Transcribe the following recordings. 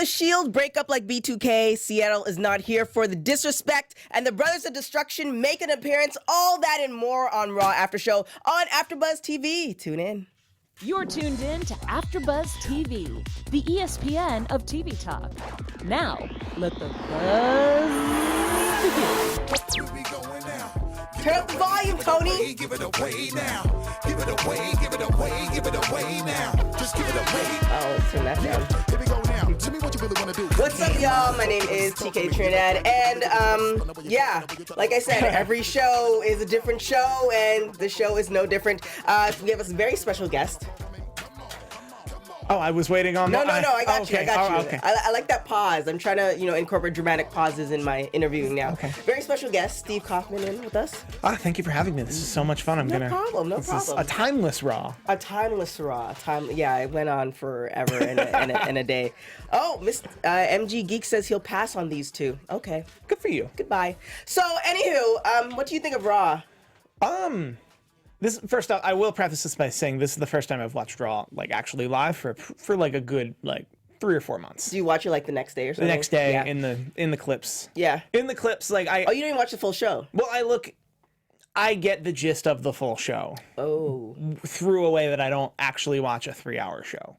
the Shield break up like B2K? Seattle is not here for the disrespect, and the Brothers of Destruction make an appearance. All that and more on Raw After Show on AfterbuzzTV. Tune in. You're tuned in to AfterbuzzTV, the ESPN of TV talk. Now, let the buzz begin. Turn up the volume, Tony. Give it away now. Give it away, give it away, give it away now. Just give it away. Oh, let's turn that down. Here we go now. Tell me what you really want to do. What's up, y'all? My name is TK Trinidad, and yeah, like I said, every show is a different show, and the show is no different. We have a very special guest. Oh, I was waiting on No, I got you. okay. I got you. Okay. I like that pause. I'm trying to, incorporate dramatic pauses in my interviewing now. Okay. Very special guest, Steve Kaufmann, in with us. Thank you for having me. This is so much fun. No problem. This is a timeless Raw. A timeless Raw. Yeah, it went on forever and a day. Oh, MG Geek says he'll pass on these two. Okay. Good for you. Goodbye. So, anywho, what do you think of Raw? This first off, I will preface this by saying this is the first time I've watched Raw actually live for like a good 3 or 4 months. Do you watch it the next day or something? The next day yeah. in the clips. Yeah. In the clips, Oh, you didn't even watch the full show? Well, I get the gist of the full show. Oh. Through a way that I don't actually watch a 3-hour show.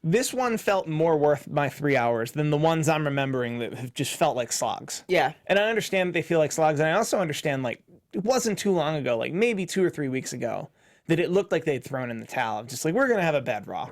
This one felt more worth my 3 hours than the ones I'm remembering that have just felt like slogs. Yeah. And I understand that they feel like slogs, and I also understand it wasn't too long ago, maybe 2 or 3 weeks ago, that it looked like they'd thrown in the towel. Just we're going to have a bad Raw.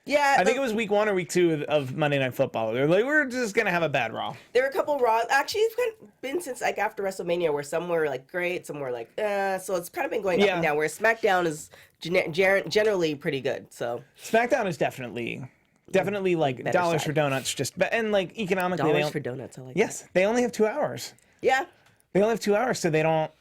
Yeah. I think it was week 1 or week 2 of Monday Night Football. They're we're just going to have a bad Raw. There were a couple Raw. Actually, it's been since after WrestleMania where some were great, some were so it's kind of been going up and down, where SmackDown is generally pretty good. So SmackDown is definitely dollars side. for donuts, and economically. Dollars for donuts, I like Yes, that. they only have 2 hours. Yeah. They only have 2 hours, so they don't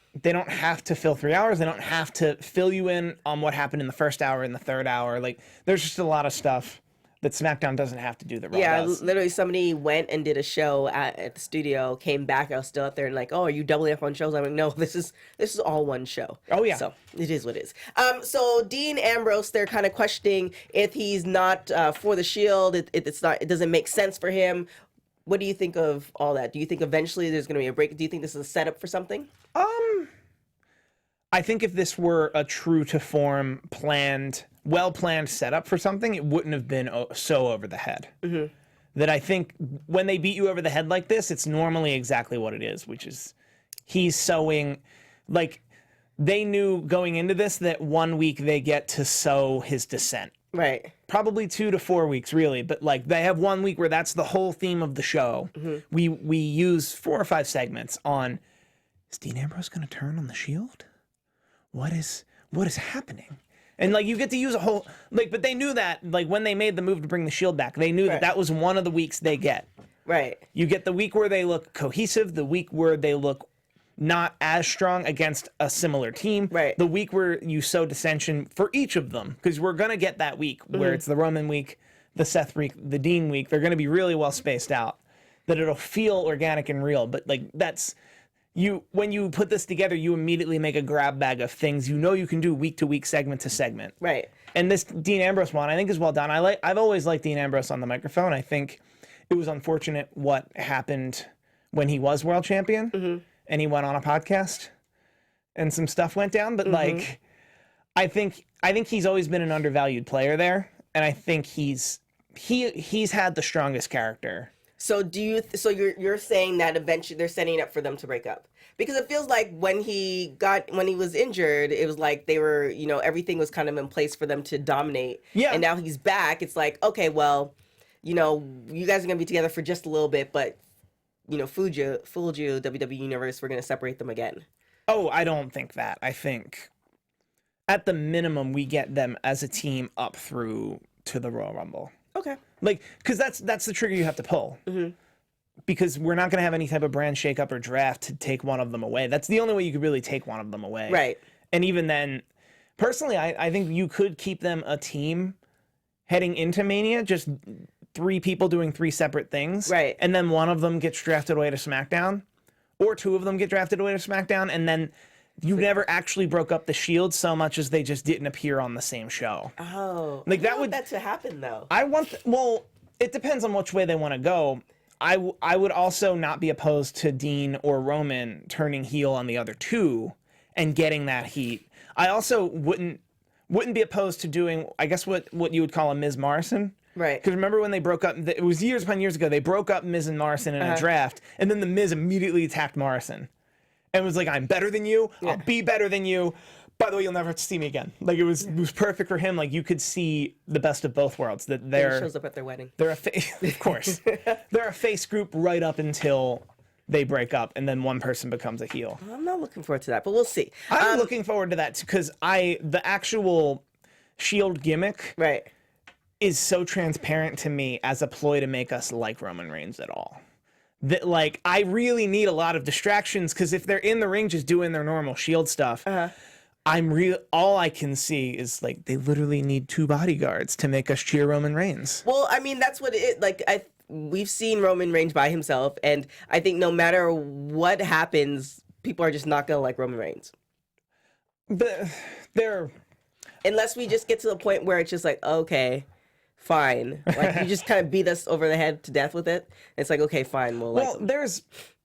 have to fill 3 hours. They don't have to fill you in on what happened in the first hour and the third hour. There's just a lot of stuff that SmackDown doesn't have to do that Raw does. Literally somebody went and did a show at the studio, came back, I was still out there and oh, are you doubling up on shows? I'm like, no, this is all one show. Oh, yeah. So it is what it is. So Dean Ambrose, they're kind of questioning if he's not for the Shield, it doesn't make sense for him. What do you think of all that? Do you think eventually there's going to be a break? Do you think this is a setup for something? I think if this were a true to form well-planned setup for something, it wouldn't have been so over the head. Mm-hmm. That I think when they beat you over the head like this, it's normally exactly what it is, which is he's sowing, they knew going into this that 1 week they get to sow his descent. Right. Probably 2 to 4 weeks, really, but they have 1 week where that's the whole theme of the show. Mm-hmm. We use 4 or 5 segments on, is Dean Ambrose going to turn on the Shield? What is happening? And you get to use a whole but they knew that when they made the move to bring the Shield back, they knew that was one of the weeks they get. Right. You get the week where they look cohesive, the week where they look not as strong against a similar team. Right. The week where you sow dissension for each of them, because we're gonna get that week where it's the Roman week, the Seth week, the Dean week. They're gonna be really well spaced out. That it'll feel organic and real, but that's. When you put this together, you immediately make a grab bag of things you can do week to week, segment to segment. Right. And this Dean Ambrose one, I think, is well done. I've always liked Dean Ambrose on the microphone. I think it was unfortunate what happened when he was world champion and he went on a podcast and some stuff went down. But I think he's always been an undervalued player there, and I think he's had the strongest character. So you're saying that eventually they're setting up for them to break up? Because it feels like when he was injured, it was they were, everything was kind of in place for them to dominate. Yeah. And now he's back. It's okay, well, you guys are going to be together for just a little bit, but, fooled you, WWE Universe, we're going to separate them again. Oh, I don't think that. I think at the minimum, we get them as a team up through to the Royal Rumble. Okay. Because that's the trigger you have to pull. Mm-hmm. Because we're not going to have any type of brand shakeup or draft to take one of them away. That's the only way you could really take one of them away. Right. And even then, personally, I think you could keep them a team heading into Mania, just 3 people doing 3 separate things. Right. And then one of them gets drafted away to SmackDown, or 2 of them get drafted away to SmackDown, and then you never actually broke up the Shield so much as they just didn't appear on the same show. Oh. That I want that to happen, though. It depends on which way they want to go. I would also not be opposed to Dean or Roman turning heel on the other two and getting that heat. I also wouldn't be opposed to doing, I guess, what you would call a Miz Morrison. Right. Because remember when they broke up, it was years upon years ago, they broke up Miz and Morrison in a draft, and then the Miz immediately attacked Morrison. And was like, I'm better than you, I'll be better than you. By the way, you'll never have to see me again. Like, it was perfect for him. Like, you could see the best of both worlds. That He shows up at their wedding. They're of course. They're a face group right up until they break up, and then one person becomes a heel. I'm not looking forward to that, but we'll see. I'm looking forward to that because the actual Shield gimmick is so transparent to me as a ploy to make us like Roman Reigns at all. That, like, I really need a lot of distractions because if they're in the ring just doing their normal Shield stuff, all I can see is, like, they literally need 2 bodyguards to make us cheer Roman Reigns. Well, I mean, that's what it, like, we've seen Roman Reigns by himself, and I think no matter what happens, people are just not gonna like Roman Reigns. But unless we just get to the point where it's just like, okay, fine. Like, you just kind of beat us over the head to death with it. It's like, okay, fine, we'll like them.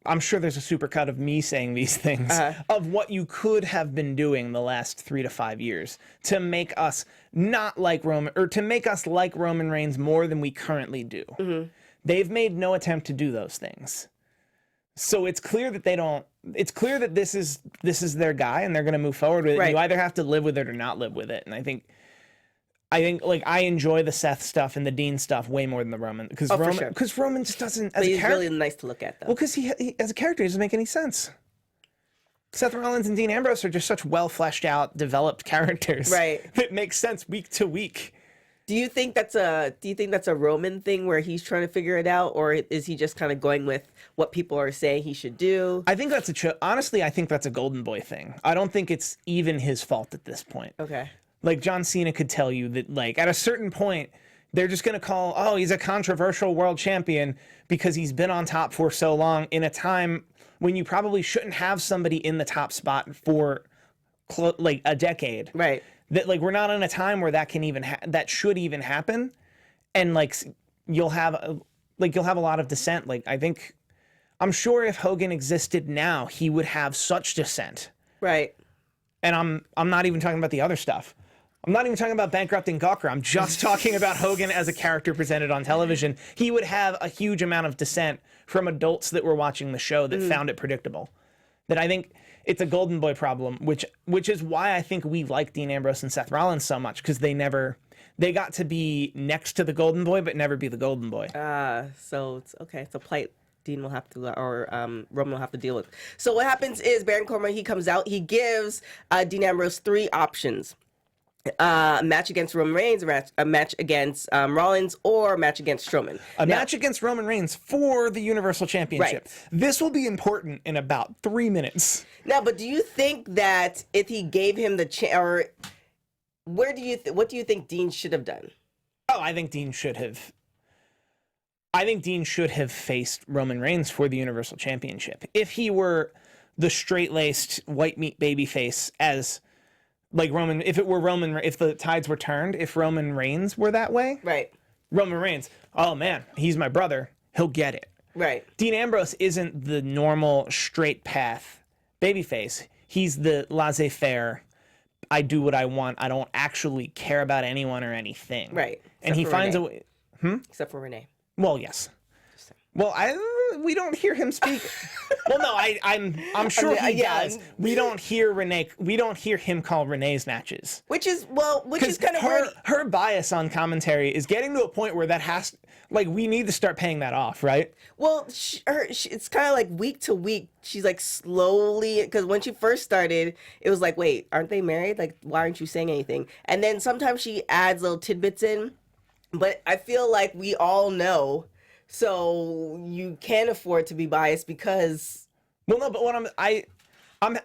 I'm sure there's a supercut of me saying these things of what you could have been doing the last 3 to 5 years to make us not like Roman, or to make us like Roman Reigns more than we currently do. They've made no attempt to do those things. So it's clear that they don't. It's clear that this is their guy, and they're going to move forward with it. You either have to live with it or not live with it. And I think like I enjoy the Seth stuff and the Dean stuff way more than the Roman, because Roman just doesn't. As he's really nice to look at, though. Well, because he as a character, he doesn't make any sense. Seth Rollins and Dean Ambrose are just such well fleshed out, developed characters, that make sense week to week. Do you think that's a Roman thing where he's trying to figure it out, or is he just kind of going with what people are saying he should do? I think honestly, I think that's a Golden Boy thing. I don't think it's even his fault at this point. Okay. Like, John Cena could tell you that, like, at a certain point, they're just going to call, oh, he's a controversial world champion because he's been on top for so long in a time when you probably shouldn't have somebody in the top spot for, like, a decade. Right. That, like, we're not in a time where that can even that should even happen, and, like, you'll have a lot of dissent. Like, I'm sure if Hogan existed now, he would have such dissent. Right. And I'm not even talking about the other stuff. I'm not even talking about bankrupting Gawker. I'm just talking about Hogan as a character presented on television. He would have a huge amount of dissent from adults that were watching the show that found it predictable. That I think it's a Golden Boy problem, which is why I think we like Dean Ambrose and Seth Rollins so much, because they got to be next to the Golden Boy but never be the Golden Boy. So it's okay. It's a plight Dean will have to, or Roman will have to deal with. So what happens is Baron Corbin, he comes out, he gives Dean Ambrose 3 options. A match against Roman Reigns, a match against Rollins, or a match against Strowman. A match against Roman Reigns for the Universal Championship. Right. This will be important in about 3 minutes. Now, but do you think that if he gave him the or what do you think Dean should have done? Oh, I think Dean should have faced Roman Reigns for the Universal Championship. If he were the straight-laced white meat babyface as like Roman, if the tides were turned, if Roman Reigns were that way, right? Roman Reigns, oh man, he's my brother, he'll get it. Right. Dean Ambrose isn't the normal straight path babyface. He's the laissez-faire, I do what I want, I don't actually care about anyone or anything. Right. And he finds a way. Except for Renee. Well, yes. Well, we don't hear him speak. Well, no, I'm sure he does. We don't hear Renee. We don't hear him call Renee's matches. Which is kind of her bias on commentary is getting to a point where that has, like, we need to start paying that off, right? Well, it's kind of like week to week. She's like slowly, because when she first started, it was like, wait, aren't they married? Like, why aren't you saying anything? And then sometimes she adds little tidbits in, but I feel like we all know. So you can't afford to be biased because. Well, no, but what I'm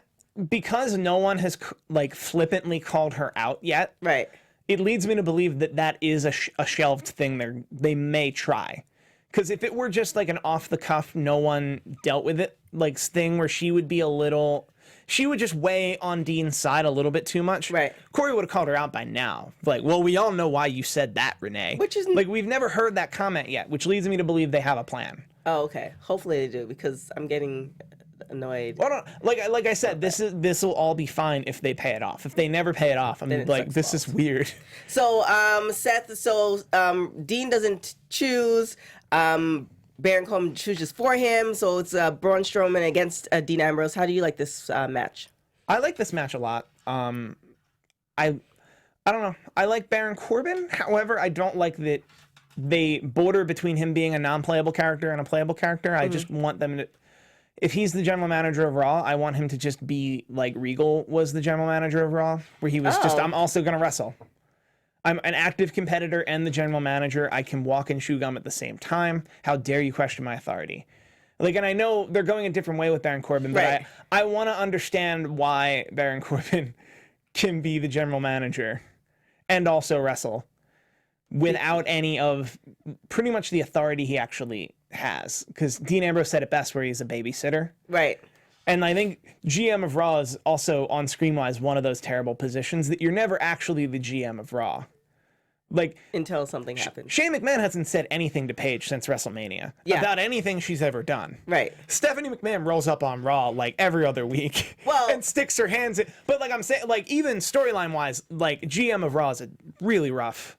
because no one has like flippantly called her out yet. Right. It leads me to believe that is a shelved thing. They may try, because if it were just like an off the cuff, no one dealt with it like thing where she would be a little. she would just weigh on Dean's side a little bit too much. Right. Corey would have called her out by now. Like, well, we all know why you said that, Renee. Which is like, we've never heard that comment yet, which leads me to believe they have a plan. Oh, okay. Hopefully they do, because I'm getting annoyed. Well, no, like I said, this will all be fine if they pay it off. If they never pay it off, I'm like, this is weird. So, Seth, Dean doesn't choose. Baron Corbin chooses for him. So it's Braun Strowman against Dean Ambrose. How do you like this match? I like this match a lot. I don't know. I like Baron Corbin. However, I don't like that they border between him being a non-playable character and a playable character. I just want them to... If he's the general manager of Raw, I want him to just be like Regal was the general manager of Raw, where he was just, I'm also going to wrestle. I'm an active competitor and the general manager. I can walk and chew gum at the same time. How dare you question my authority? Like, and I know they're going a different way with Baron Corbin, but Right. I want to understand why Baron Corbin can be the general manager and also wrestle without any of pretty much the authority he actually has. Because Dean Ambrose said it best, where he's a babysitter. Right. And I think GM of Raw is also, on screen-wise, one of those terrible positions that you're never actually the GM of Raw. Like, Until something happens. Shane McMahon hasn't said anything to Paige since WrestleMania about anything she's ever done. Right. Stephanie McMahon rolls up on Raw like every other week and sticks her hands in. But like I'm saying, like even storyline-wise, like GM of Raw is a really rough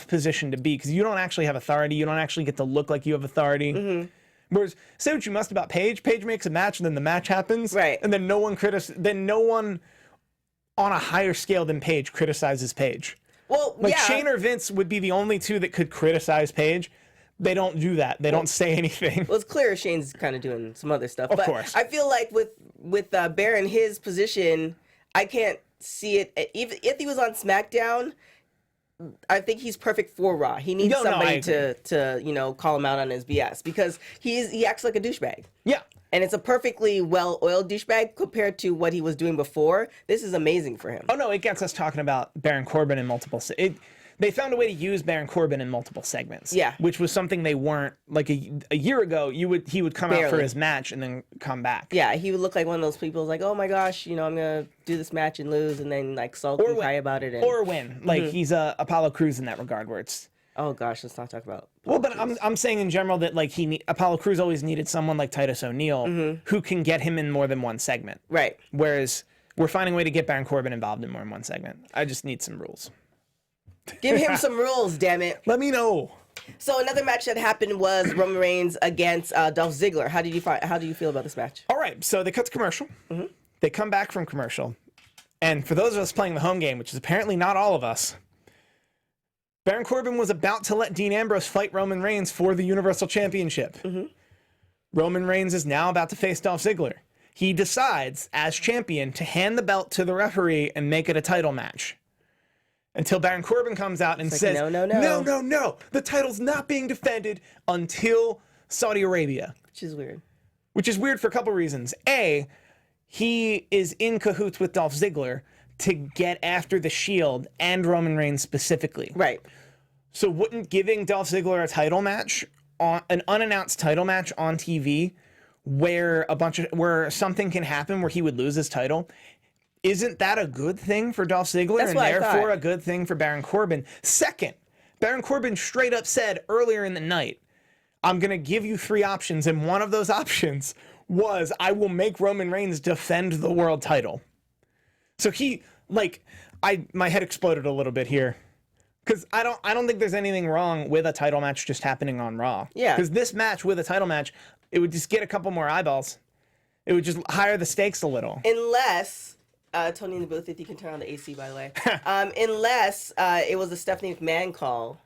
position to be, because you don't actually have authority. You don't actually get to look like you have authority. Whereas, say what you must about Paige. Paige makes a match, and then the match happens, right? And then no one on a higher scale than Paige criticizes Paige. Well, like Shane or Vince would be the only two that could criticize Paige. They don't do that. They don't say anything. Well, it's clear Shane's kind of doing some other stuff. Of but course. I feel like with Baron, his position, I can't see it. Even if he was on SmackDown, I think he's perfect for Raw. He needs somebody to call him out on his BS, because he acts like a douchebag. Yeah. And it's a perfectly well-oiled douchebag compared to what he was doing before. This is amazing for him. Oh, no, it gets us talking about Baron Corbin in multiple... They found a way to use Baron Corbin in multiple segments. Yeah. Which was something they weren't... Like, a year ago, he would come out for his match and then come back. Yeah, he would look like one of those people like, oh my gosh, I'm going to do this match and lose, and then, like, sulk and cry about it. Or win. Like, he's Apollo Crews in that regard, where it's... Oh gosh, let's not talk about... Well, but I'm saying in general that, like, Apollo Crews always needed someone like Titus O'Neil who can get him in more than one segment. Right. Whereas we're finding a way to get Baron Corbin involved in more than one segment. I just need some rules. Give him some rules, damn it. Let me know. So another match that happened was Roman Reigns against Dolph Ziggler. How do you feel about this match? All right, so they cut to commercial. They come back from commercial. And for those of us playing the home game, which is apparently not all of us, Baron Corbin was about to let Dean Ambrose fight Roman Reigns for the Universal Championship. Roman Reigns is now about to face Dolph Ziggler. He decides, as champion, to hand the belt to the referee and make it a title match. Until Baron Corbin comes out and says, no, the title's not being defended until Saudi Arabia. Which is weird. Which is weird for a couple reasons. A, he is in cahoots with Dolph Ziggler to get after the Shield and Roman Reigns specifically. Right. So wouldn't giving Dolph Ziggler a title match, an unannounced title match on TV, where something can happen where he would lose his title, isn't that a good thing for Dolph Ziggler and therefore a good thing for Baron Corbin? Second, Baron Corbin straight up said earlier in the night, I'm going to give you 3 options, and one of those options was I will make Roman Reigns defend the world title. So my head exploded a little bit here, because I don't think there's anything wrong with a title match just happening on Raw. Yeah. Because this match with a title match, it would just get a couple more eyeballs. It would just higher the stakes a little. Unless... Tony in the booth, if you can turn on the AC, by the way. Unless it was a Stephanie McMahon call,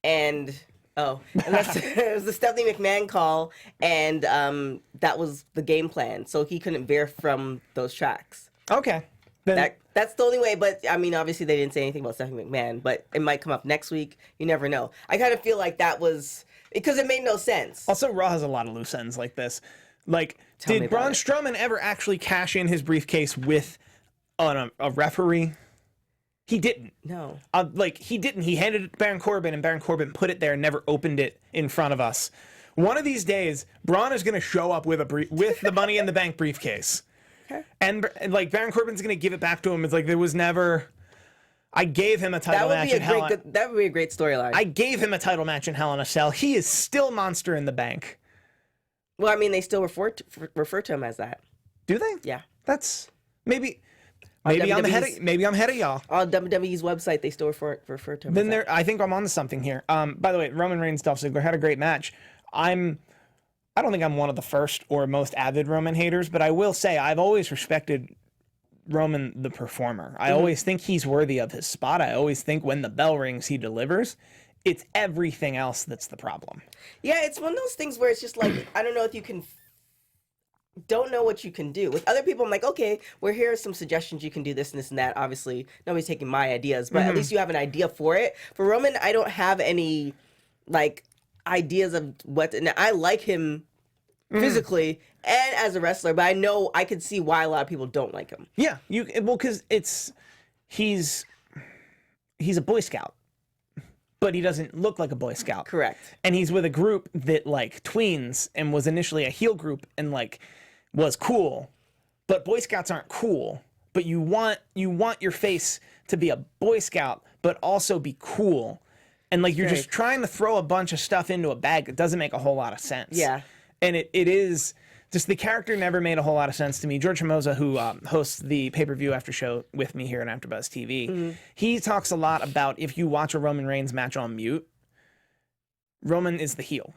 unless it was the Stephanie McMahon call, and that was the game plan, so he couldn't veer from those tracks. Okay. That's the only way, but I mean, obviously they didn't say anything about Stephanie McMahon, but it might come up next week. You never know. I kind of feel like that was, because it made no sense. Also, Raw has a lot of loose ends like this. Like, did Braun Strowman ever actually cash in his briefcase with a referee? He didn't. No. He didn't. He handed it to Baron Corbin, and Baron Corbin put it there and never opened it in front of us. One of these days, Braun is going to show up with the Money in the Bank briefcase. Okay. And like Baron Corbin's gonna give it back to him. It's like there was never. I gave him a title match in Hell. That would be a great storyline. I gave him a title match in Hell in a Cell. He is still Monster in the Bank. Well, I mean, they still refer to him as that. Do they? Yeah. That's maybe I'm ahead of y'all. On WWE's website, they still refer to him. Then there, I think I'm onto something here. By the way, Roman Reigns, Dolph Ziggler had a great match. I don't think I'm one of the first or most avid Roman haters, but I will say I've always respected Roman the performer. I always think he's worthy of his spot. I always think when the bell rings, he delivers. It's everything else that's the problem. Yeah, it's one of those things where it's just like, I don't know if you can, don't know what you can do. With other people, I'm like, okay, well, here are some suggestions. You can do this and this and that. Obviously, nobody's taking my ideas, but at least you have an idea for it. For Roman, I don't have any, like, ideas of what, and I like him physically and as a wrestler, but I know I can see why a lot of people don't like him. Yeah, because he's a Boy Scout, but he doesn't look like a Boy Scout. Correct. And he's with a group that like tweens and was initially a heel group and like was cool, but Boy Scouts aren't cool. But you want your face to be a Boy Scout, but also be cool. And like you're just trying to throw a bunch of stuff into a bag that doesn't make a whole lot of sense. Yeah. And it is just the character never made a whole lot of sense to me. George Hermosa, who hosts the pay-per-view after show with me here on AfterBuzz TV, he talks a lot about if you watch a Roman Reigns match on mute, Roman is the heel.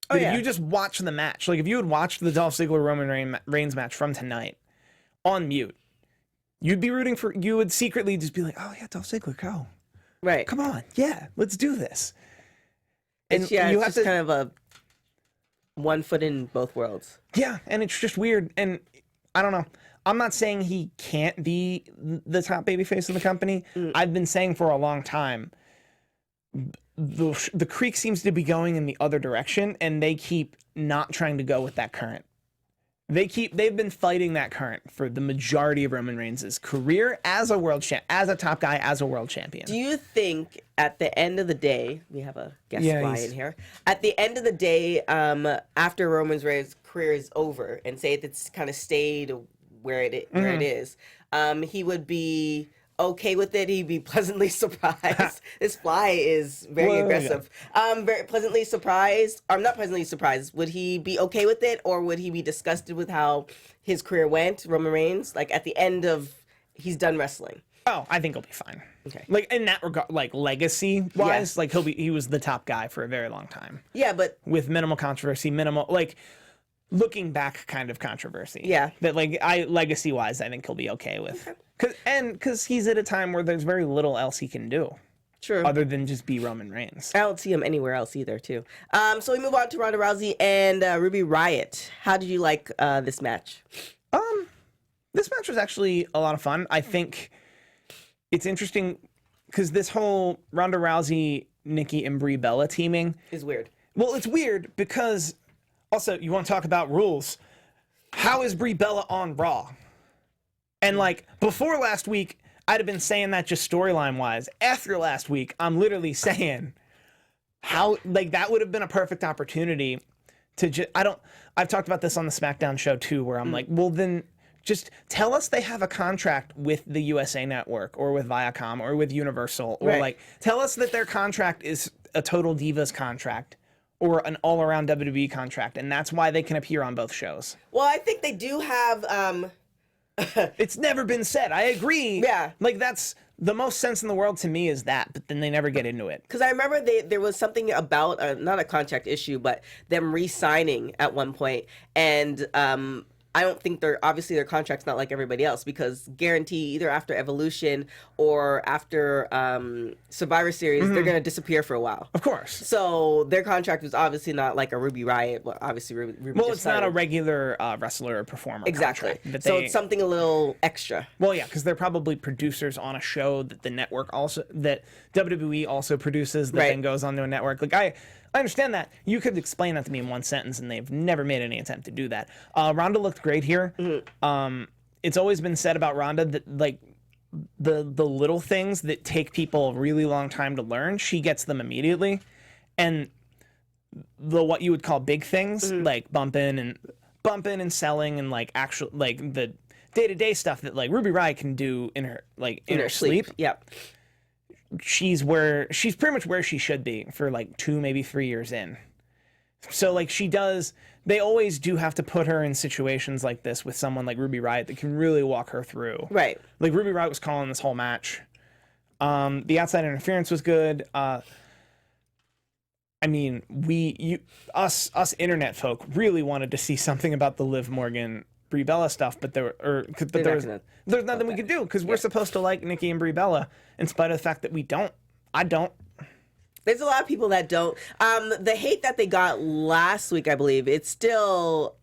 Like if you just watch the match, like if you had watched the Dolph Ziggler Roman Reigns match from tonight on mute, you would secretly just be like, oh yeah, Dolph Ziggler, go. Right. Come on. Yeah, let's do this. And you have to kind of a one foot in both worlds. Yeah, and it's just weird. And I don't know. I'm not saying he can't be the top babyface of the company. I've been saying for a long time, the creek seems to be going in the other direction, and they keep not trying to go with that current. They've been fighting that current for the majority of Roman Reigns' career as a top guy, as a world champion. Do you think at the end of the day, we have a guest fly in here. At the end of the day, after Roman Reigns' career is over, and say it's kind of stayed where it is, he would be okay with it. He'd be pleasantly surprised. This fly is very aggressive. Very pleasantly surprised. I'm not pleasantly surprised. Would he be okay with it, or would he be disgusted with how his career went, Roman Reigns? Like at the end of, he's done wrestling. Oh, I think he'll be fine. Okay. Like in that regard, like legacy wise, like he was the top guy for a very long time. Yeah, but with minimal controversy, like looking back kind of controversy. Yeah. That like legacy wise, I think he'll be okay with. Because he's at a time where there's very little else he can do. True. Other than just be Roman Reigns. I don't see him anywhere else either, too. So we move on to Ronda Rousey and Ruby Riott. How did you like this match? This match was actually a lot of fun. I think it's interesting because this whole Ronda Rousey, Nikki, and Brie Bella teaming is weird. Well, it's weird because also you want to talk about rules. How is Brie Bella on Raw? And like before last week, I'd have been saying that just storyline wise. After last week, I'm literally saying how like that would have been a perfect opportunity to just I've talked about this on the Smackdown show too, where I'm like, well then just tell us they have a contract with the USA Network or with Viacom or with Universal or like tell us that their contract is a Total Divas contract or an all-around WWE contract, and that's why they can appear on both shows. Well, I think they do have it's never been said. I agree. Yeah. Like that's the most sense in the world to me is that, but then they never get into it. Because I remember there was something about, not a contract issue, but them re-signing at one point, and I don't think obviously their contract's not like everybody else, because guarantee either after Evolution or after Survivor Series, they're going to disappear for a while. Of course. So their contract was obviously not like a Ruby Riott. Well, obviously Ruby well, just it's not started. a regular wrestler or performer. Exactly. Contract, so it's something a little extra. Well, yeah, because they're probably producers on a show that the network also, that WWE also produces that then goes onto a network. Like I understand that. You could explain that to me in one sentence, and they've never made any attempt to do that. Ronda looked great here. It's always been said about Ronda that like the little things that take people a really long time to learn, she gets them immediately. And what you would call big things, like bumping and selling and like actual like the day-to-day stuff that like Ruby Riott can do in her sleep. Yep. She's pretty much where she should be for like 2, maybe 3 years in. So like they always do have to put her in situations like this with someone like Ruby Riott that can really walk her through. Right. Like Ruby Riott was calling this whole match. The outside interference was good. I mean, us internet folk really wanted to see something about the Liv Morgan Brie Bella stuff, but there's nothing we could do because we're supposed to like Nikki and Brie Bella, in spite of the fact that we don't. I don't. There's a lot of people that don't. The hate that they got last week, I believe, it's still.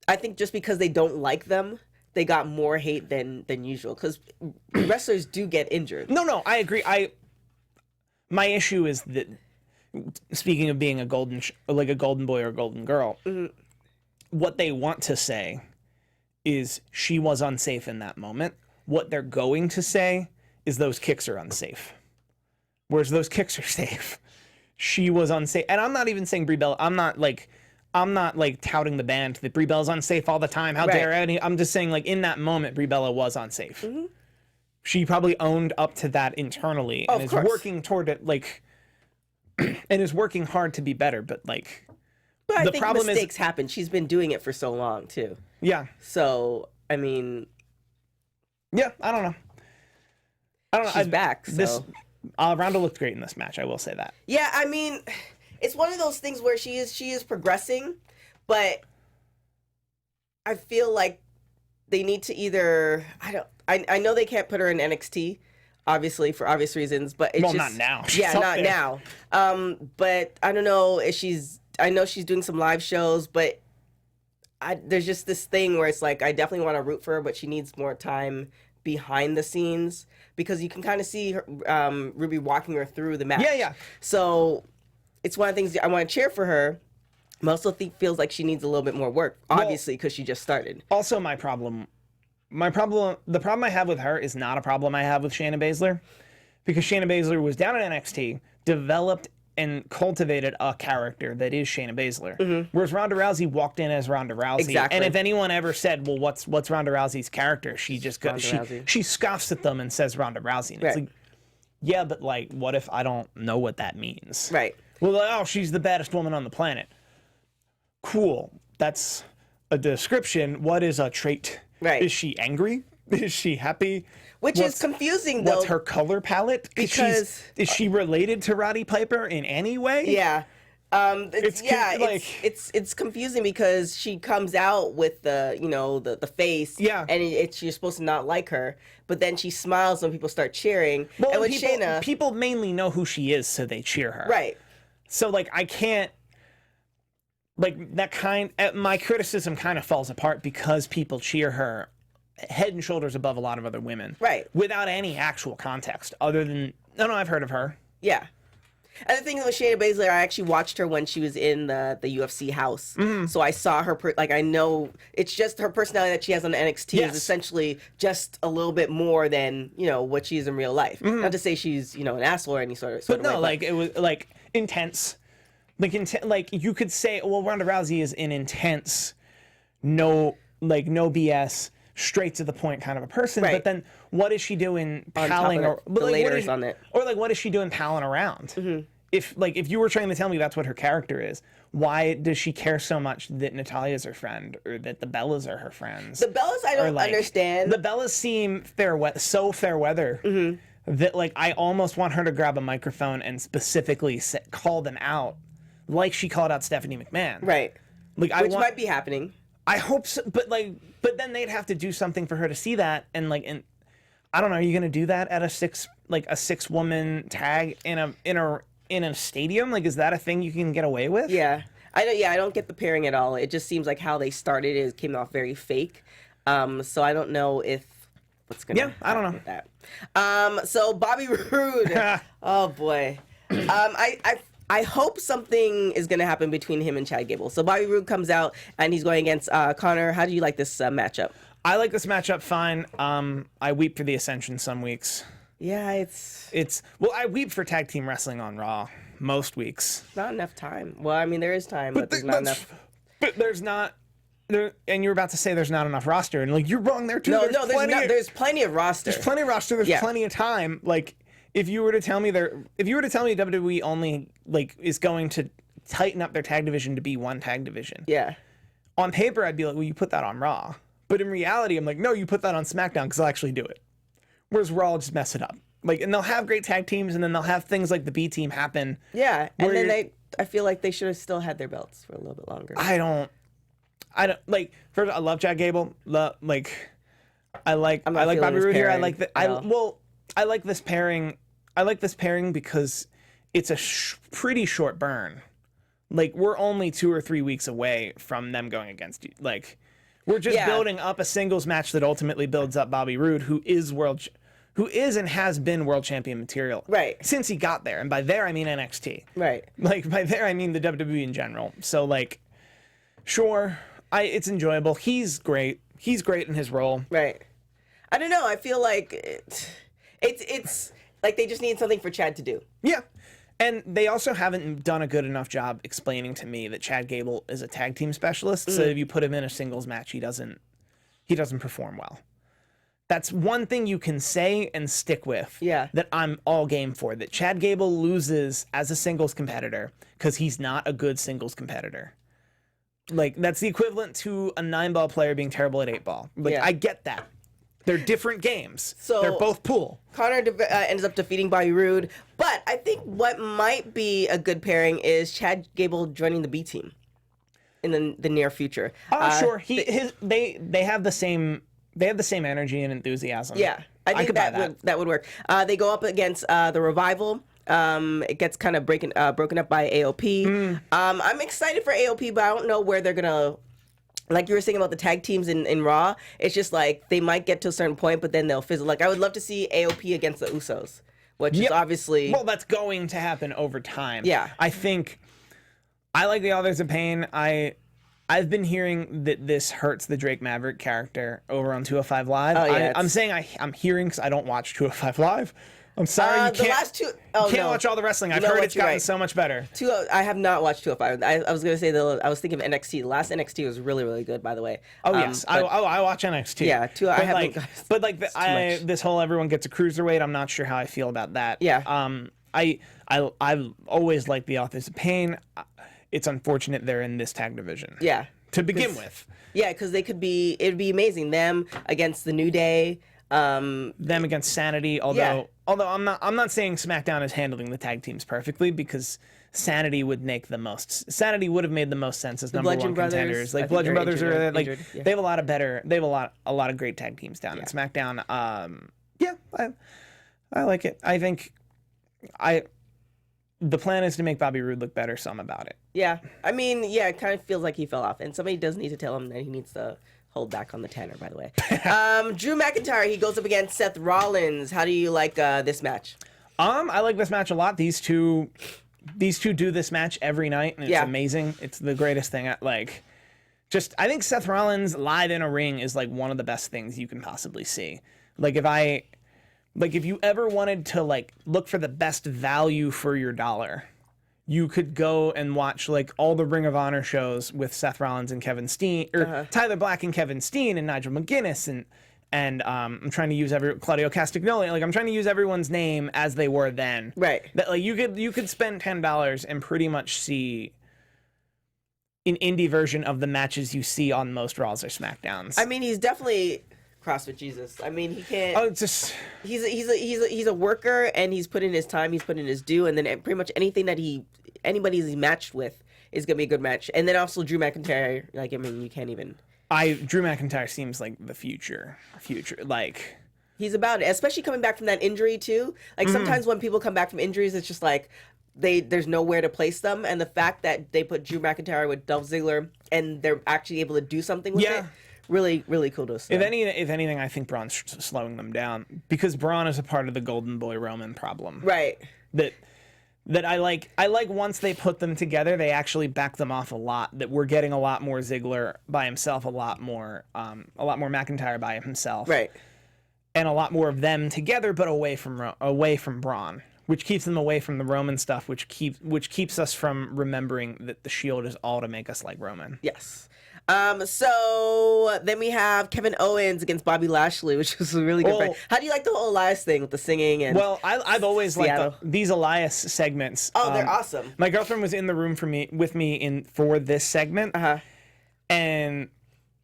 I think just because they don't like them, they got more hate than usual because wrestlers do get injured. No, I agree. My issue is that, speaking of being a golden boy or golden girl, what they want to say is she was unsafe in that moment. What they're going to say is those kicks are unsafe. Whereas those kicks are safe. She was unsafe. And I'm not even saying Brie Bella. I'm not like touting the band that Brie Bella's unsafe all the time. How dare any? I'm just saying like in that moment, Brie Bella was unsafe. She probably owned up to that internally and is working toward it and is working hard to be better. But I think mistakes happen. She's been doing it for so long too. Yeah. So I mean. Yeah, I don't know. She's back. So. Ronda looked great in this match. I will say that. Yeah, I mean, it's one of those things where she is progressing, but I feel like they need to either I know they can't put her in NXT, obviously for obvious reasons, but it's not now. Not now. But I don't know if I know she's doing some live shows, but there's just this thing where it's like I definitely want to root for her, but she needs more time behind the scenes because you can kind of see her, Ruby walking her through the match. Yeah. So it's one of the things I want to cheer for her. I also feels like she needs a little bit more work, obviously, because she just started. Also, the problem I have with her is not a problem I have with Shayna Baszler, because Shayna Baszler was down at NXT, developed and cultivated a character that is Shayna Baszler. Whereas Ronda Rousey walked in as Ronda Rousey. Exactly. And if anyone ever said, well, what's Ronda Rousey's character? She just goes, she scoffs at them and says Ronda Rousey. And it's like, yeah, but like, what if I don't know what that means? Right. Well, like, oh, she's the baddest woman on the planet. Cool. That's a description. What is a trait? Right. Is she angry? Is she happy? Which is confusing, though. What's her color palette? Because is she related to Roddy Piper in any way? Yeah. It's confusing because she comes out with the face, and you're supposed to not like her, but then she smiles when people start cheering. Well, and with Shayna, people mainly know who she is, so they cheer her. Right. So like I can't my criticism kind of falls apart because people cheer her head and shoulders above a lot of other women. Right. Without any actual context other than, no, I've heard of her. Yeah. And the thing with Shayna Baszler, I actually watched her when she was in the UFC house. So I saw her, I know it's just her personality that she has on NXT is essentially just a little bit more than, what she is in real life. Not to say she's, an asshole or any sort of way. It was like intense. Like you could say, well, Ronda Rousey is an intense, no BS, straight to the point kind of a person. Right. But then what is she doing palling or on it? Or like what is she doing palling around? If you were trying to tell me that's what her character is, why does she care so much that Natalia's her friend or that the Bellas are her friends? The Bellas I don't understand. The Bellas seem fair weather that I almost want her to grab a microphone and specifically call them out. Like she called out Stephanie McMahon. Right. Which might be happening. I hope so, but then they'd have to do something for her to see that, and I don't know, are you gonna do that at a 6-woman tag in a stadium? Is that a thing you can get away with? Yeah. I don't get the pairing at all. It just seems like how they started it came off very fake. So I don't know what's gonna happen I don't know with that. So Bobby Roode. Oh boy. I hope something is going to happen between him and Chad Gable. So Bobby Roode comes out, and he's going against Connor. How do you like this matchup? I like this matchup fine. I weep for the Ascension some weeks. Yeah, it's... Well, I weep for tag team wrestling on Raw most weeks. Not enough time. Well, I mean, there is time, but there's not enough. But there's not... and you were about to say there's not enough roster, and like you're wrong there too. No, There's no, there's plenty of roster. There's plenty of roster. There's plenty of time. Like if you were to tell me WWE only like is going to tighten up their tag division to be one tag division. Yeah. On paper, I'd be like, well, you put that on Raw. But in reality, I'm like, no, you put that on SmackDown because they'll actually do it. Whereas Raw will just mess it up. Like, and they'll have great tag teams, and then they'll have things like the B team happen. Yeah, and then I feel like they should have still had their belts for a little bit longer. I don't like. First, I love Chad Gable. I like Bobby Roode here. I like that. I like this pairing. I like this pairing because it's a pretty short burn. Like, we're only 2 or 3 weeks away from them going against you. Like, we're just building up a singles match that ultimately builds up Bobby Roode, who is and has been world champion material. Right. Since he got there. And by there, I mean NXT. Right. Like, by there, I mean the WWE in general. So, like, sure, it's enjoyable. He's great. He's great in his role. Right. I don't know. I feel like it's like they just need something for Chad to do. Yeah. And they also haven't done a good enough job explaining to me that Chad Gable is a tag team specialist. So if you put him in a singles match, he doesn't perform well. That's one thing you can say and stick with. Yeah. That I'm all game for. That Chad Gable loses as a singles competitor because he's not a good singles competitor. Like, that's the equivalent to a 9-ball player being terrible at 8-ball. Like, I get that. They're different games. So they're both pool. Connor ends up defeating Bobby Roode, but I think what might be a good pairing is Chad Gable joining the B team in the near future. Sure. They have the same energy and enthusiasm. Yeah, I think that would work. They go up against the Revival. It gets kind of broken up by AOP. I'm excited for AOP, but I don't know where they're gonna. Like you were saying about the tag teams in Raw, it's just like they might get to a certain point, but then they'll fizzle. Like, I would love to see AOP against the Usos, which is obviously... Well, that's going to happen over time. Yeah. I think... I like the Authors of Pain. I've been hearing that this hurts the Drake Maverick character over on 205 Live. Oh, yeah, I'm saying I'm hearing because I don't watch 205 Live. I'm sorry, you can't watch all the wrestling. I've heard it's gotten so much better. I have not watched 205. I was going to say, I was thinking of NXT. The last NXT was really, really good, by the way. Oh, yes. I watch NXT. Yeah, I haven't. But like, this whole everyone gets a cruiserweight, I'm not sure how I feel about that. Yeah. I've always liked the Authors of Pain. It's unfortunate they're in this tag division. Yeah. To begin with. Yeah, because it'd be amazing. Them against the New Day. Them against Sanity, although I'm not saying SmackDown is handling the tag teams perfectly, because Sanity would have made the most sense as number one contenders. Like, Bludgeon Brothers are like injured, they have a lot of great tag teams down in SmackDown. I like it. I think the plan is to make Bobby Roode look better, so I'm about it. Yeah. I mean, it kind of feels like he fell off, and somebody does need to tell him that he needs to hold back on the tanner, by the way. Drew McIntyre, he goes up against Seth Rollins. How do you like this match? I like this match a lot. These two do this match every night, and it's amazing. It's the greatest thing. I think Seth Rollins live in a ring is like one of the best things you can possibly see. If you ever wanted to like look for the best value for your dollar, you could go and watch like all the Ring of Honor shows with Seth Rollins and Kevin Steen, or Tyler Black and Kevin Steen and Nigel McGuinness and I'm trying to use Claudio Castagnoli. Like, I'm trying to use everyone's name as they were then. Right. That like you could spend $10 and pretty much see an indie version of the matches you see on most Raws or SmackDowns. I mean, he's definitely CrossFit Jesus. I mean, he can't. Oh, it's just he's a worker, and he's put in his time, he's put in his due, and then pretty much anything that anybody he's matched with is gonna be a good match. And then also Drew McIntyre. Like, I mean, you can't even. Drew McIntyre seems like the future. Like, he's about it, especially coming back from that injury too. Like, sometimes when people come back from injuries, it's just like there's nowhere to place them, and the fact that they put Drew McIntyre with Dolph Ziggler and they're actually able to do something with it. Really, really cool to see. If anything, I think Braun's slowing them down, because Braun is a part of the Golden Boy Roman problem. Right. That I like once they put them together, they actually back them off a lot. That we're getting a lot more Ziggler by himself, a lot more McIntyre by himself. Right. And a lot more of them together, but away from Braun, which keeps them away from the Roman stuff, which keeps us from remembering that the Shield is all to make us like Roman. Yes. So then we have Kevin Owens against Bobby Lashley, which was a really good fight. How do you like the whole Elias thing with the singing and? Well, I've always Seattle? liked these Elias segments. Oh, they're awesome. My girlfriend was in the room with me for this segment, and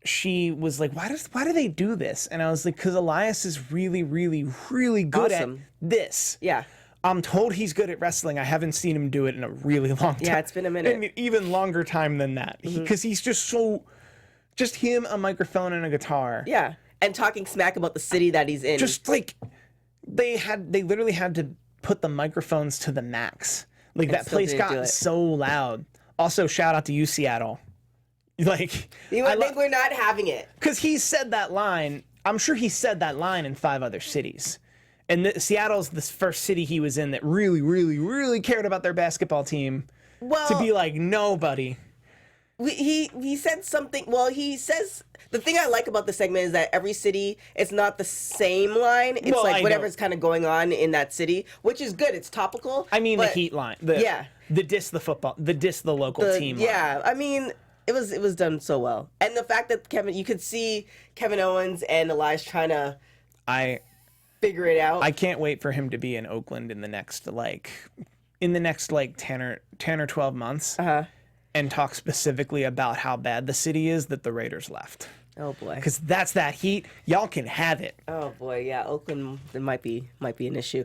she was like, "Why do they do this?" And I was like, "Because Elias is really, really, really good at this." Yeah. I'm told he's good at wrestling. I haven't seen him do it in a really long time. Yeah, it's been a minute. And even longer time than that. Because he's just just him, a microphone, and a guitar. Yeah, and talking smack about the city that he's in. Just like, they literally had to put the microphones to the max. Like, that place got so loud. Also, shout out to you, Seattle. Like, you would think we're not having it. Because he said that line. I'm sure he said that line in 5 other cities. And Seattle's the first city he was in that really, really, really cared about their basketball team. Well, to be like, nobody. He said something. Well, he says the thing I like about the segment is that every city, it's not the same line. It's like whatever's kind of going on in that city, which is good. It's topical. I mean, the Heat line. The diss the local team line. Yeah, I mean, it was done so well, and the fact that you could see Kevin Owens and Elias trying to figure it out. I can't wait for him to be in Oakland in the next 10 or 12 months. And talk specifically about how bad the city is that the Raiders left. Oh boy. Because that's that heat. Y'all can have it. Oh boy, yeah, Oakland it might be an issue.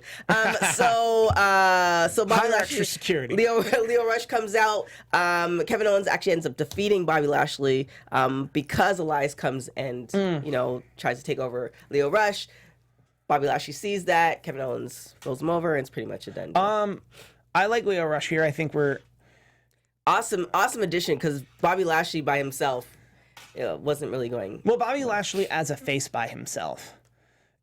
So Bobby Lashley, security. Leo Rush comes out. Kevin Owens actually ends up defeating Bobby Lashley because Elias comes and tries to take over Leo Rush. Bobby Lashley sees that. Kevin Owens rolls him over, and it's pretty much a done deal. I like Leo Rush here. I think we're awesome addition because Bobby Lashley by himself wasn't really going. Well, Bobby Lashley as a face by himself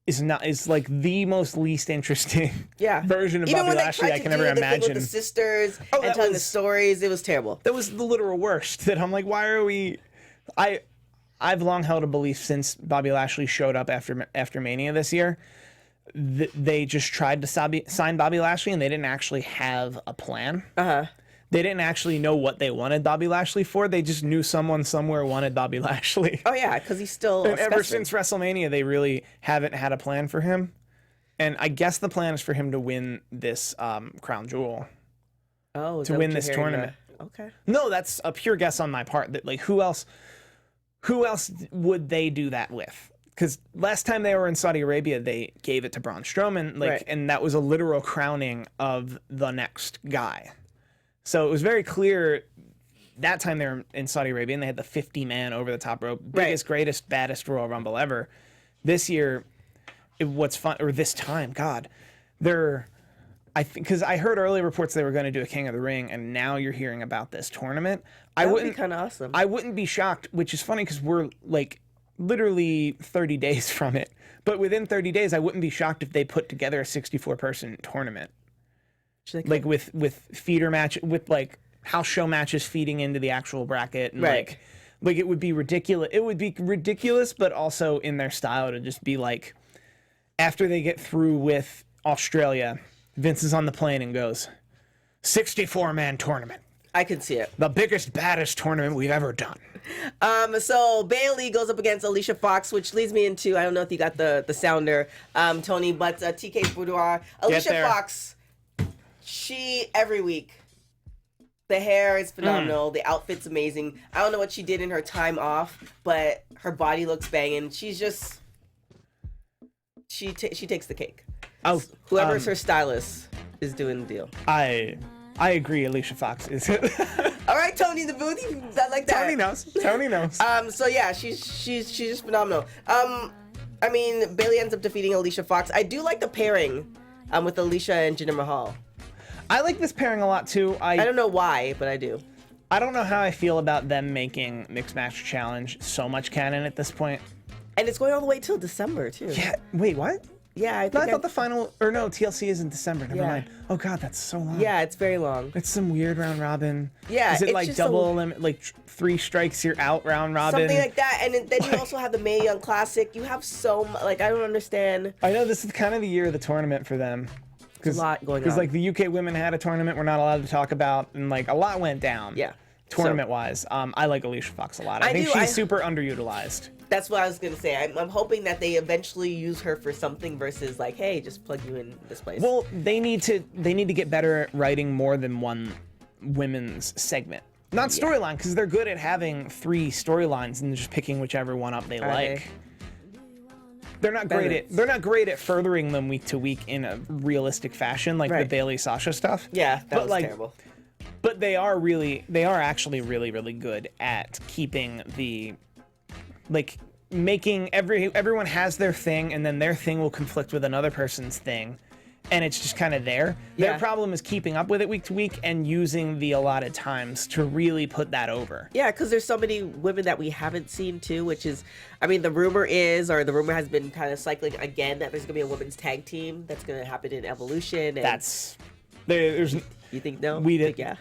is like the most least interesting version of Bobby Lashley I can ever imagine. Thing with the sisters and telling the stories, it was terrible. That was the literal worst. That I'm like, why are we? I've long held a belief since Bobby Lashley showed up after Mania this year. They just tried to sign Bobby Lashley and they didn't actually have a plan. They didn't actually know what they wanted Bobby Lashley for. They just knew someone somewhere wanted Bobby Lashley. Oh yeah, because he's still. And ever since WrestleMania, they really haven't had a plan for him. And I guess the plan is for him to win this crown jewel. Oh, to win this tournament. Okay. No, that's a pure guess on my part. That like who else would they do that with? Because last time they were in Saudi Arabia, they gave it to Braun Strowman, and that was a literal crowning of the next guy. So it was very clear that time they were in Saudi Arabia and they had the 50-man over the top rope, biggest, greatest, baddest Royal Rumble ever. This year, this time, God, because I heard early reports they were going to do a King of the Ring, and now you're hearing about this tournament. That would be kind of awesome. I wouldn't be shocked, which is funny because we're like literally 30 days from it. But within 30 days, I wouldn't be shocked if they put together a 64-person tournament. Like with feeder match, with like house show matches feeding into the actual bracket, and like it would be ridiculous. It would be ridiculous, but also in their style to just be like, after they get through with Australia, Vince is on the plane and goes, 64-man tournament. I can see it. The biggest, baddest tournament we've ever done. So Bayley goes up against Alicia Fox, which leads me into, I don't know if you got the sounder, Tony, but TK Boudoir. Alicia Fox. She, every week, the hair is phenomenal. The outfit's amazing. I don't know what she did in her time off, but her body looks banging. She's just, she takes the cake. Oh, Whoever's her stylist is doing the deal. I agree. Alicia Fox is it. All right, Tony in the booth. I like that. Tony knows. So yeah, she's just phenomenal. I mean, Bayley ends up defeating Alicia Fox. I do like the pairing with Alicia and Jinder Mahal. I like this pairing a lot too. I don't know why, but I do. I don't know how I feel about them making Mixed Match Challenge so much canon at this point. And it's going all the way till December too. Yeah. Wait, what? Yeah, I thought the final, or no, TLC is in December. Never mind. Oh God, that's so long. Yeah, it's very long. It's some weird round robin. Yeah, is it like double limit, like 3 strikes you're out round robin? Something like that. And then you also have the Mae Young Classic. You have so much. Like I don't understand. I know this is kind of the year of the tournament for them. There's a lot going on. Because like the UK women had a tournament we're not allowed to talk about, and like a lot went down. Yeah. tournament-wise. I like Alicia Fox a lot. I think she's super underutilized. That's what I was gonna say. I'm hoping that they eventually use her for something versus like, hey, just plug you in this place. Well, they need to get better at writing more than one women's segment. Not storyline, because they're good at having 3 storylines and just picking whichever one up they like. They're not great at furthering them week to week in a realistic fashion, like the Bailey Sasha stuff. Yeah, that was terrible. But they are actually really, really good at keeping the, like, making everyone has their thing, and then their thing will conflict with another person's thing, and it's just kind of there. Yeah. Their problem is keeping up with it week to week and using the allotted times to really put that over. Yeah, because there's so many women that we haven't seen too, which is, I mean, the rumor has been kind of cycling again that there's gonna be a women's tag team that's gonna happen in Evolution. And there's. You think no?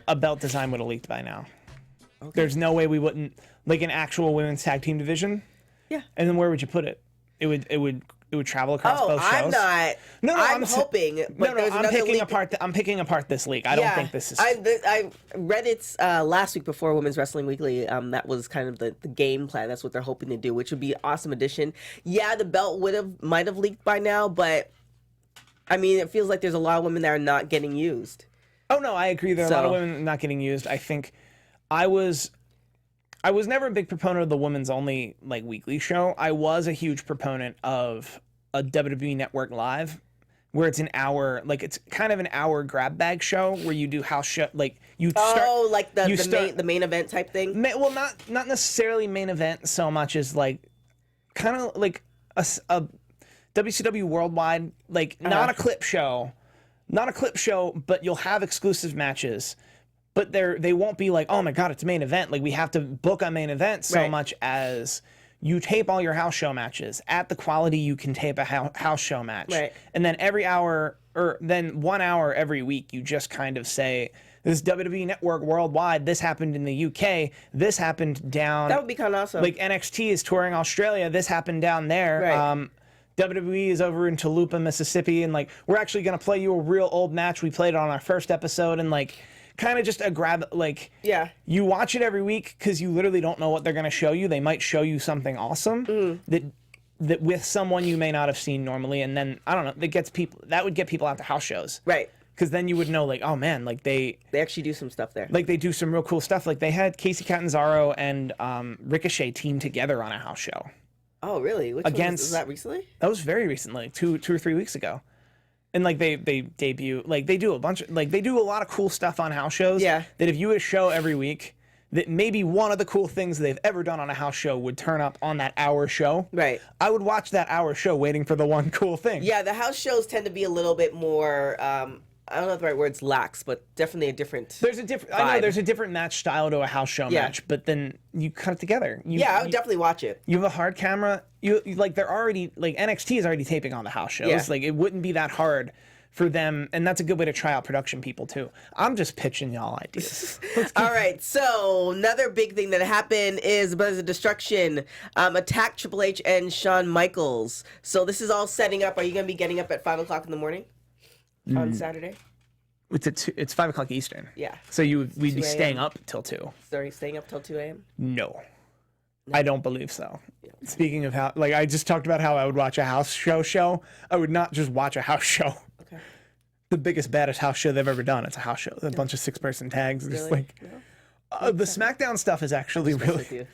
A belt design would have leaked by now. Okay. There's no way we wouldn't, like, an actual women's tag team division. Yeah. And then where would you put it? It would travel across both shows. I'm not. No, I'm hoping. But I'm picking apart this leak. I don't think this is. I read it last week before Women's Wrestling Weekly. That was kind of the game plan. That's what they're hoping to do, which would be an awesome addition. Yeah, the belt might have leaked by now, but I mean, it feels like there's a lot of women that are not getting used. Oh no, I agree. There are a lot of women not getting used. I think I was never a big proponent of the women's only like weekly show. I was a huge proponent of a WWE Network Live, where it's an hour, like it's kind of an hour grab bag show where you do house show, like you start. Like the main event type thing. Well, not necessarily main event so much as like kind of like a WCW Worldwide, like not a clip show. Not a clip show, but you'll have exclusive matches. But they won't be like, oh my god, it's a main event. Like, we have to book a main event so much as you tape all your house show matches at the quality you can tape a house show match. Right. And then every hour, or then 1 hour every week, you just kind of say, this WWE Network Worldwide, this happened in the UK, this happened down... That would be kind of awesome. Like, NXT is touring Australia, this happened down there. Right. WWE is over in Toluca, Mississippi, and like we're actually gonna play you a real old match we played on our first episode, and like kind of just a grab, like you watch it every week because you literally don't know what they're gonna show you. They might show you something awesome that with someone you may not have seen normally, and then I don't know, that would get people out to house shows, right? Because then you would know, like, oh man, like they actually do some stuff there. Like they do some real cool stuff. Like they had Casey Catanzaro and Ricochet team together on a house show. Oh, really? Which was that recently? That was very recently, like two or 3 weeks ago. And like they debut, like they do they do a lot of cool stuff on house shows. Yeah. That if you had a show every week, that maybe one of the cool things they've ever done on a house show would turn up on that hour show. Right. I would watch that hour show waiting for the one cool thing. Yeah, the house shows tend to be a little bit more I don't know if the right word's lax, but definitely a different I know there's a different match style to a house show match, but then you cut it together. I would definitely watch it. You have a hard camera. You like they're already like NXT is already taping on the house shows. Yeah. Like it wouldn't be that hard for them, and that's a good way to try out production people too. I'm just pitching y'all ideas. All right, so another big thing that happened is Brothers of Destruction attacked Triple H and Shawn Michaels. So this is all setting up. Are you going to be getting up at 5 o'clock in the morning on Saturday? It's 5 o'clock Eastern. Yeah. So we'd be staying up till 2. Sorry, staying up till 2 a.m.? No. I don't believe so. Yeah. Speaking of how, like I just talked about how I would watch a house show. I would not just watch a house show. Okay. The biggest, baddest house show they've ever done. It's a house show. A bunch of 6-person tags. Really? Just like the SmackDown stuff is actually really.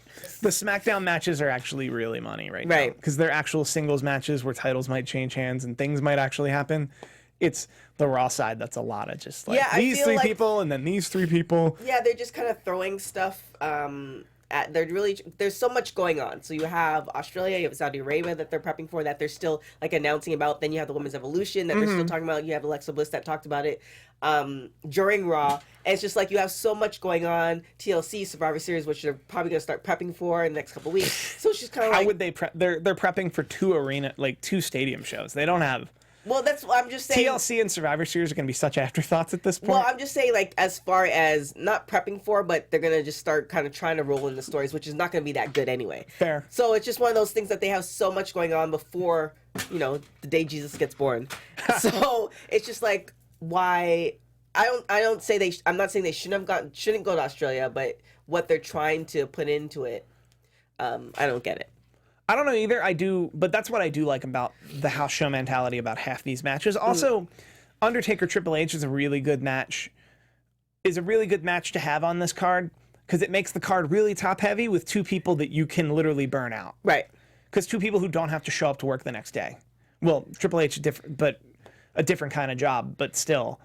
The SmackDown matches are actually really money right now because they're actual singles matches where titles might change hands and things might actually happen. It's the Raw side that's a lot of just like these 3 people and then these 3 people. Yeah, they're just kind of throwing stuff. There's so much going on. So you have Australia, you have Saudi Arabia that they're prepping for, that they're still like announcing about. Then you have the Women's Evolution that they're still talking about. You have Alexa Bliss that talked about it during Raw. And it's just like you have so much going on. TLC, Survivor Series, which they're probably going to start prepping for in the next couple weeks. So it's just kind of like... How would they prep? They're prepping for 2 stadium shows. They don't have... Well, that's what I'm just saying. TLC and Survivor Series are going to be such afterthoughts at this point. Well, I'm just saying, like, as far as not prepping for, but they're going to just start kind of trying to roll in the stories, which is not going to be that good anyway. Fair. So it's just one of those things that they have so much going on before, the day Jesus gets born. So it's just like, why I don't say they. I'm not saying they shouldn't go to Australia, but what they're trying to put into it, I don't get it. I don't know either. I do, but that's what I do like about the house show mentality about half these matches. Also, Undertaker Triple H is a really good match. Is a really good match to have on this card because it makes the card really top heavy with two people that you can literally burn out. Right. Because two people who don't have to show up to work the next day. Well, Triple H different, but a different kind of job, but still,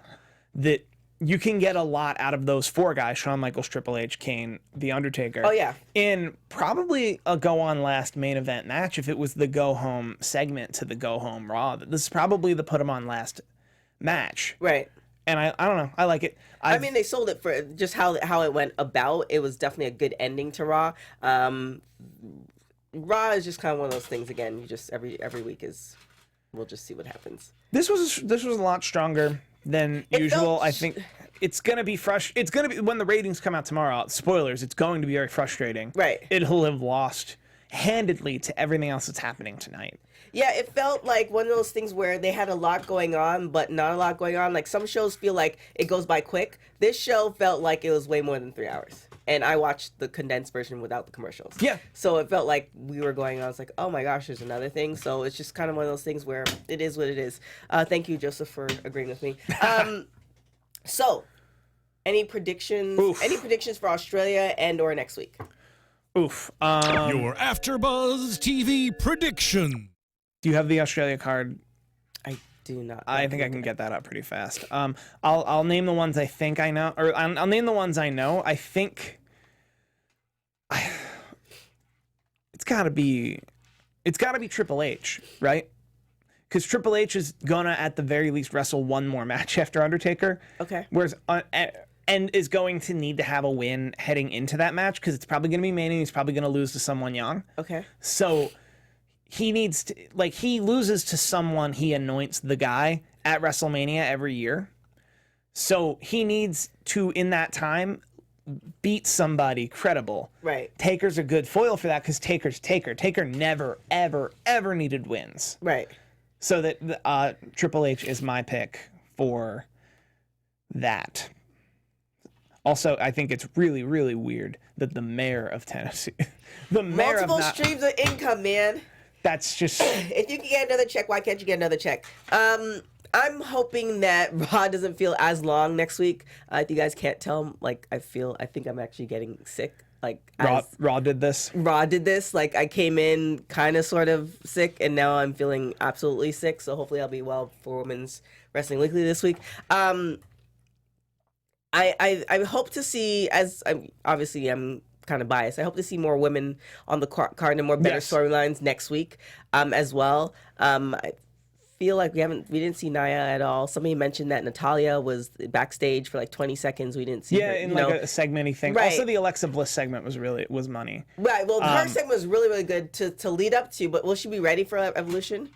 that you can get a lot out of those four guys: Shawn Michaels, Triple H, Kane, The Undertaker. Oh yeah. In probably a go on last main event match, if it was the go home segment to the go home Raw, this is probably the put them on last match. Right. And I don't know. I like it. I mean, they sold it for just how it went about. It was definitely a good ending to Raw. Raw is just kind of one of those things. Again, you just every week is. We'll just see what happens. This was a lot stronger than usual. I think it's gonna be It's gonna be when the ratings come out tomorrow. Spoilers. It's going to be very frustrating. Right. It'll have lost handedly to everything else that's happening tonight. Yeah, it felt like one of those things where they had a lot going on, but not a lot going on. Like some shows feel like it goes by quick. This show felt like it was way more than 3 hours. And I watched the condensed version without the commercials. Yeah. So it felt like we were going on. I was like, oh my gosh, there's another thing. So it's just kind of one of those things where it is what it is. Thank you, Joseph, for agreeing with me. So, any predictions? Oof. Any predictions for Australia and or next week? Oof. Your AfterBuzz TV prediction. Do you have the Australia card? I do not. I think I can get that up pretty fast. I'll name the ones I think I know, or I'll name the ones I know. I think it's gotta be Triple H, right? Because Triple H is gonna at the very least wrestle one more match after Undertaker. Okay. Whereas and is going to need to have a win heading into that match because it's probably gonna be Mania. He's probably gonna lose to someone young. Okay. So he needs to, like, he loses to someone, he anoints the guy at WrestleMania every year. So he needs to, in that time, beat somebody credible. Right. Taker's a good foil for that because Taker's Taker. Taker never, ever, ever needed wins. Right. So that Triple H is my pick for that. Also, I think it's really, really weird that the mayor of Tennessee, multiple streams of income, man. That's just... If you can get another check, why can't you get another check? I'm hoping that Raw doesn't feel as long next week. If you guys can't tell, like, I think I'm actually getting sick. Like, Raw did this? Raw did this. Like, I came in kind of sort of sick, and now I'm feeling absolutely sick. So hopefully I'll be well for Women's Wrestling Weekly this week. I hope to see, as I'm kind of biased, I hope to see more women on the card and more better storylines next week as well. I feel like we didn't see Nia at all. Somebody mentioned that Natalya was backstage for like 20 seconds. We didn't see her, in like a segment-y thing. Right. Also, the Alexa Bliss segment was money. Right. Well, her segment was really, really good to lead up to, but will she be ready for Evolution?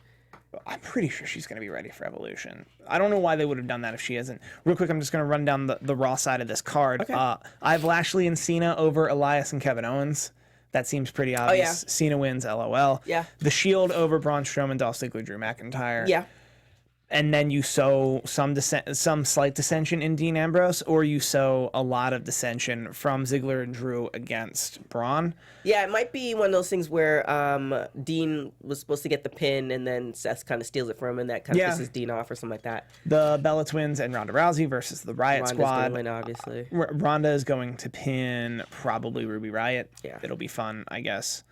I'm pretty sure she's going to be ready for Evolution. I don't know why they would have done that if she isn't. Real quick, I'm just going to run down the Raw side of this card. Okay. I have Lashley and Cena over Elias and Kevin Owens. That seems pretty obvious. Oh, yeah. Cena wins, LOL. Yeah. The Shield over Braun Strowman, Dolph Ziggler, Drew McIntyre. Yeah. And then you sow some slight dissension in Dean Ambrose, or you sow a lot of dissension from Ziggler and Drew against Braun. Yeah, it might be one of those things where Dean was supposed to get the pin, and then Seth kind of steals it from him, and that kind of pisses Dean off or something like that. The Bella Twins and Ronda Rousey versus the Riot Ronda's Squad. gonna win, obviously. Ronda is going to pin probably Ruby Riott. Yeah. It'll be fun, I guess.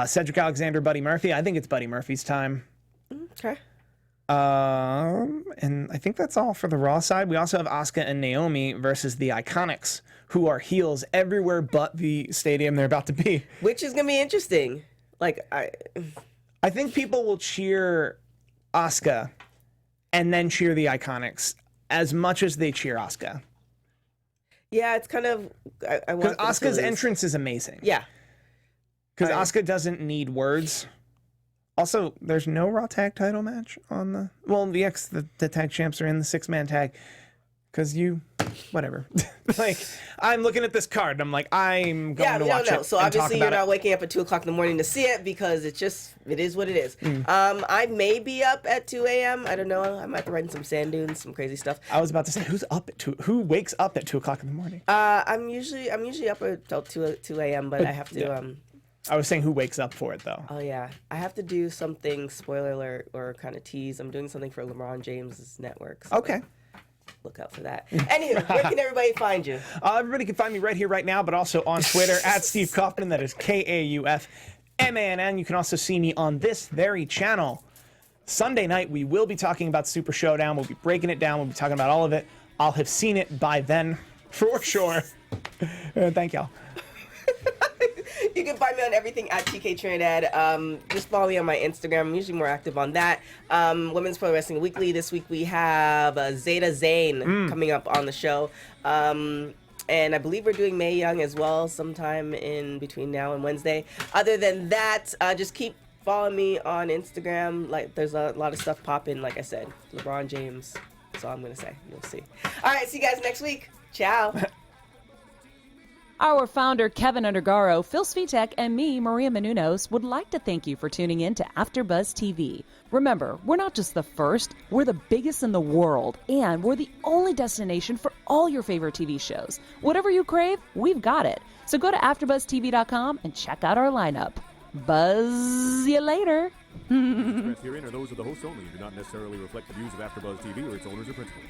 Cedric Alexander, Buddy Murphy. I think it's Buddy Murphy's time. Okay. And I think that's all for the Raw side. We also have Asuka and Naomi versus the Iconics, who are heels everywhere but the stadium they're about to be. Which is gonna be interesting. Like, I think people will cheer Asuka and then cheer the Iconics as much as they cheer Asuka. Yeah, it's kind of... Because Asuka's entrance is amazing. Yeah. Because Asuka doesn't need words. Also, there's no Raw tag title match on the... Well, the tag champs are in the 6-man tag. Because you whatever. Like, I'm looking at this card and I'm like, I'm going Yeah, to we watch don't know. it. So and talk obviously you're about not it. waking up at 2 o'clock in the morning to see it because it is what it is. I may be up at 2 a.m. I don't know. I might be riding some sand dunes, some crazy stuff. I was about to say, who wakes up at 2 o'clock in the morning? I'm usually up until 2 a.m. But I have to. yeah. I was saying who wakes up for it, though. Oh yeah, I have to do something. Spoiler alert, or kind of tease. I'm doing something for LeBron James' network. So Okay. look out for that. Anywho, where can everybody find you? Everybody can find me right here, right now, but also on Twitter at Steve Kaufmann. That is KAUFMANN. You can also see me on this very channel. Sunday night, we will be talking about Super Showdown. We'll be breaking it down. We'll be talking about all of it. I'll have seen it by then, for sure. Thank y'all. You can find me on everything at TK Trinidad. Just follow me on my Instagram. I'm usually more active on that. Women's Pro Wrestling Weekly. This week we have Zeta Zane coming up on the show. And I believe we're doing Mae Young as well sometime in between now and Wednesday. Other than that, just keep following me on Instagram. Like, there's a lot of stuff popping. Like I said, LeBron James. That's all I'm going to say. You'll see. All right, see you guys next week. Ciao. Our founder, Kevin Undergaro, Phil Svitek, and me, Maria Menounos, would like to thank you for tuning in to AfterBuzz TV. Remember, we're not just the first, we're the biggest in the world, and we're the only destination for all your favorite TV shows. Whatever you crave, we've got it. So go to AfterbuzzTV.com and check out our lineup. Buzz you later. Expressed herein are those of the hosts only and do not necessarily reflect the views of AfterBuzz TV or its owners or principals.